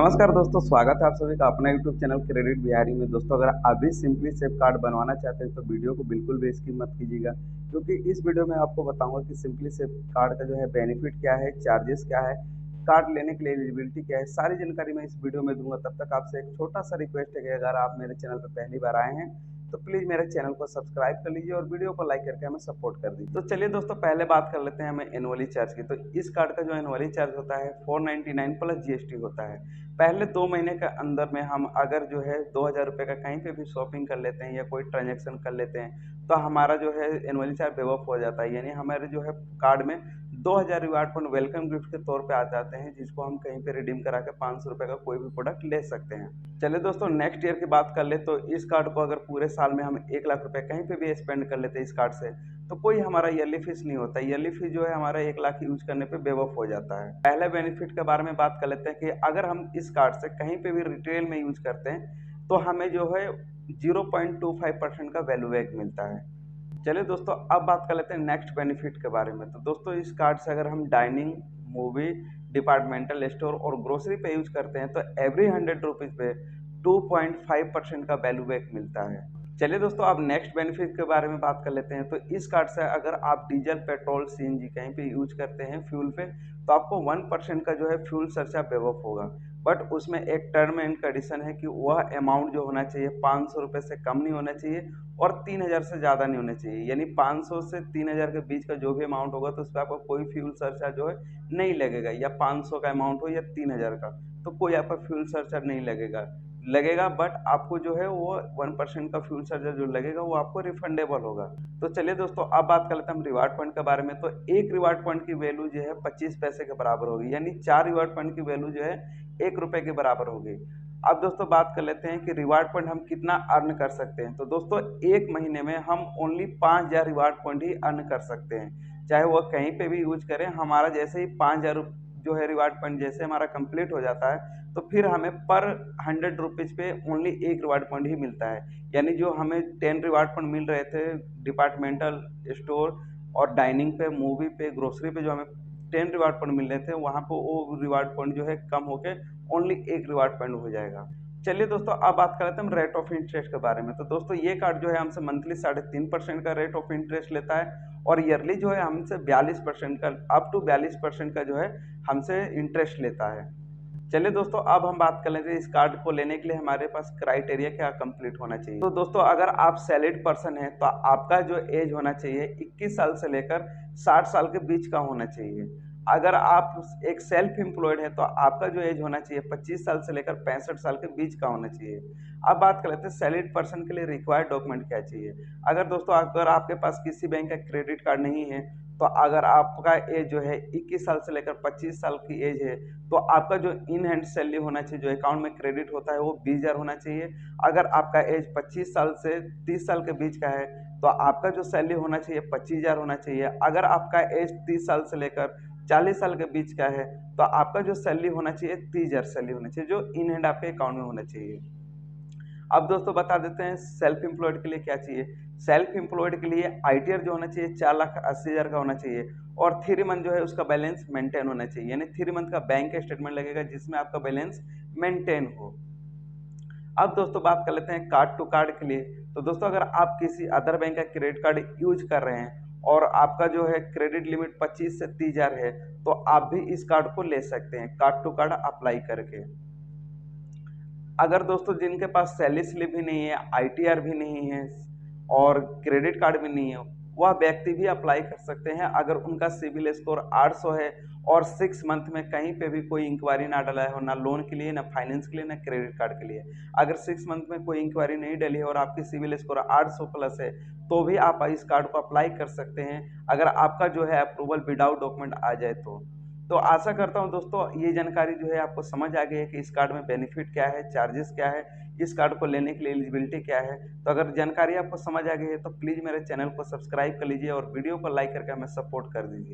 नमस्कार दोस्तों, स्वागत है आप सभी का अपना यूट्यूब चैनल क्रेडिट बिहारी में। दोस्तों, अगर आप भी सिंपली सेव कार्ड बनवाना चाहते हैं तो वीडियो को बिल्कुल भी स्किप मत कीजिएगा, क्योंकि इस वीडियो में आपको बताऊंगा कि सिंपली सेव कार्ड का जो है बेनिफिट क्या है, चार्जेस क्या है, कार्ड लेने के लिए एलिजिबिलिटी क्या है, सारी जानकारी मैं इस वीडियो में दूंगा। तब तक आपसे एक छोटा सा रिक्वेस्ट है कि अगर आप मेरे चैनल पर पहली बार आए हैं तो प्लीज़ मेरे चैनल को सब्सक्राइब कर लीजिए और वीडियो को लाइक करके हमें सपोर्ट कर दीजिए। तो चलिए दोस्तों, पहले बात कर लेते हैं हमें एनुअली चार्ज की। तो इस कार्ड का जो एनुअली चार्ज होता है 499 प्लस जीएसटी होता है। पहले 2 महीने के अंदर में हम अगर जो है 2000 रुपये का कहीं पे भी शॉपिंग कर लेते हैं या कोई ट्रांजैक्शन कर लेते हैं तो हमारा जो है एनुअली चार्ज वेव ऑफ हो जाता है। यानी हमारे जो है कार्ड में 2000 रिवार्ड पॉइंट वेलकम गिफ्ट के तौर पे आ जाते हैं, जिसको हम कहीं पे रिडीम करा के 500 रुपये का कोई भी प्रोडक्ट ले सकते हैं। चलिए दोस्तों, नेक्स्ट ईयर की बात कर ले तो इस कार्ड को अगर पूरे साल में हम 1 लाख रुपये कहीं पे भी स्पेंड कर लेते हैं इस कार्ड से, तो कोई हमारा ईयरली फीस नहीं होता। ईयरली फीस जो है हमारा 1 लाख यूज करने पे वेव ऑफ हो जाता है। पहले बेनिफिट के बारे में बात कर लेते हैं कि अगर हम इस कार्ड से कहीं पे भी रिटेल में यूज करते हैं तो हमें जो है 0.25% का वैल्यू बैक मिलता है। चलिए दोस्तों, अब बात कर लेते हैं नेक्स्ट बेनिफिट के बारे में। तो दोस्तों, इस कार्ड से अगर हम डाइनिंग, मूवी, डिपार्टमेंटल स्टोर और ग्रोसरी पे यूज करते हैं तो एवरी 100 रुपीज़ पे 2.5% का वैल्यू बैक मिलता है। चलिए दोस्तों, अब नेक्स्ट बेनिफिट के बारे में बात कर लेते हैं। तो इस कार्ड से अगर आप डीजल, पेट्रोल, सीएनजी कहीं पे यूज करते हैं फ्यूल पे, तो आपको 1% का जो है फ्यूल सरचार्ज वेव ऑफ होगा। बट उसमें एक टर्म एंड कंडीशन है कि वह अमाउंट जो होना चाहिए 500 रुपये से कम नहीं होना चाहिए और 3000 से ज़्यादा नहीं होना चाहिए। यानी 500 से 3000 के बीच का जो भी अमाउंट होगा तो उस पर आपको कोई फ्यूल सरचार्ज जो है नहीं लगेगा। या 500 का अमाउंट हो या 3000 का, तो कोई आपका फ्यूल सरचार्ज नहीं लगेगा। बट आपको जो है वो 1% का फ्यूल चार्जर जो लगेगा वो आपको रिफंडेबल होगा। तो चलिए दोस्तों, अब बात कर लेते हैं हम रिवार्ड पॉइंट के बारे में। तो एक रिवार्ड पॉइंट की वैल्यू जो है 25 पैसे के बराबर होगी, यानी 4 रिवार्ड पॉइंट की वैल्यू जो है 1 रुपये के बराबर होगी। अब दोस्तों बात कर लेते हैं कि रिवार्ड पॉइंट हम कितना अर्न कर सकते हैं। तो दोस्तों, एक महीने में हम ओनली 5000 रिवार्ड पॉइंट ही अर्न कर सकते हैं, चाहे वो कहीं पे भी यूज करें। हमारा जैसे ही 5000 जो है रिवार्ड पॉइंट जैसे हमारा कंप्लीट हो जाता है तो फिर हमें पर 100 रुपीज़ पे ओनली 1 रिवार्ड पॉइंट ही मिलता है। यानी जो हमें 10 रिवार्ड पॉइंट मिल रहे थे डिपार्टमेंटल स्टोर और डाइनिंग पे, मूवी पे, ग्रोसरी पे जो हमें 10 रिवार्ड पॉइंट मिल रहे थे, वहाँ पर वो रिवार्ड पॉइंट जो है कम होके ओनली 1 रिवार्ड पॉइंट हो जाएगा। चलिए दोस्तों, अब बात कर लेते हैं हम रेट ऑफ इंटरेस्ट के बारे में। तो दोस्तों, ये कार्ड जो है हमसे मंथली 3.5% का रेट ऑफ इंटरेस्ट लेता है और ईयरली जो है हमसे 42% का, अप टू 42% का जो है हमसे इंटरेस्ट लेता है। चलिए दोस्तों, अब हम बात कर लेते हैं इस कार्ड को लेने के लिए हमारे पास क्राइटेरिया क्या कंप्लीट होना चाहिए। तो दोस्तों, अगर आप सैलरीड पर्सन हैं तो आपका जो एज होना चाहिए 21 साल से लेकर 60 साल के बीच का होना चाहिए। अगर आप एक सेल्फ एम्प्लॉयड है तो आपका जो एज होना चाहिए 25 साल से लेकर 65 साल के बीच का होना चाहिए। अब बात कर लेते हैं सैलरीड पर्सन के लिए रिक्वायर्ड डॉक्यूमेंट क्या चाहिए। अगर दोस्तों, अगर आपके पास किसी बैंक का क्रेडिट कार्ड नहीं है, तो अगर आपका एज जो है 21 साल से लेकर 25 साल की एज है, तो आपका जो इन हैंड सैलरी होना चाहिए, जो अकाउंट में क्रेडिट होता है, वो 20,000 होना चाहिए। अगर आपका एज 25 साल से 30 साल के बीच का है तो आपका जो सैलरी होना चाहिए 25,000 होना चाहिए। अगर आपका एज 30 साल से लेकर 40 साल के बीच का है तो आपका जो सैलरी होना चाहिए 30,000 सैलरी होना चाहिए, जो इन हैंड आपके अकाउंट में होना चाहिए। अब दोस्तों बता देते हैं सेल्फ एम्प्लॉयड के लिए क्या चाहिए। सेल्फ एम्प्लॉयड के लिए आईटीआर जो होना चाहिए 4,80,000 का होना चाहिए और 3 मंथ जो है उसका बैलेंस मेंटेन होना चाहिए। यानी 3 मंथ का बैंक स्टेटमेंट लगेगा जिसमें आपका बैलेंस मेंटेन हो। अब दोस्तों बात कर लेते हैं कार्ड टू कार्ड के लिए। तो दोस्तों, अगर आप किसी अदर बैंक का क्रेडिट कार्ड यूज कर रहे हैं और आपका जो है क्रेडिट लिमिट 25 से 30,000 है, तो आप भी इस कार्ड को ले सकते हैं कार्ड टू कार्ड अप्लाई करके। अगर दोस्तों जिनके पास सैलरी स्लिप भी नहीं है, आईटीआर भी नहीं है और क्रेडिट कार्ड भी नहीं है, वह व्यक्ति भी अप्लाई कर सकते हैं अगर उनका सिविल स्कोर 800 है और 6 मंथ में कहीं पे भी कोई इंक्वायरी ना डला हो, ना लोन के लिए, ना फाइनेंस के लिए, ना क्रेडिट कार्ड के लिए। अगर 6 मंथ में कोई इंक्वायरी नहीं डली है और आपकी सिविल स्कोर 800 प्लस है, तो भी आप इस कार्ड को अप्लाई कर सकते हैं अगर आपका जो है अप्रूवल विदाउट डॉक्यूमेंट आ जाए तो आशा करता हूं दोस्तों ये जानकारी जो है आपको समझ आ गई है कि इस कार्ड में बेनिफिट क्या है, चार्जेस क्या है, इस कार्ड को लेने के लिए एलिजिबिलिटी क्या है। तो अगर जानकारी आपको समझ आ गई है तो प्लीज़ मेरे चैनल को सब्सक्राइब कर लीजिए और वीडियो को लाइक करके हमें सपोर्ट कर दीजिए।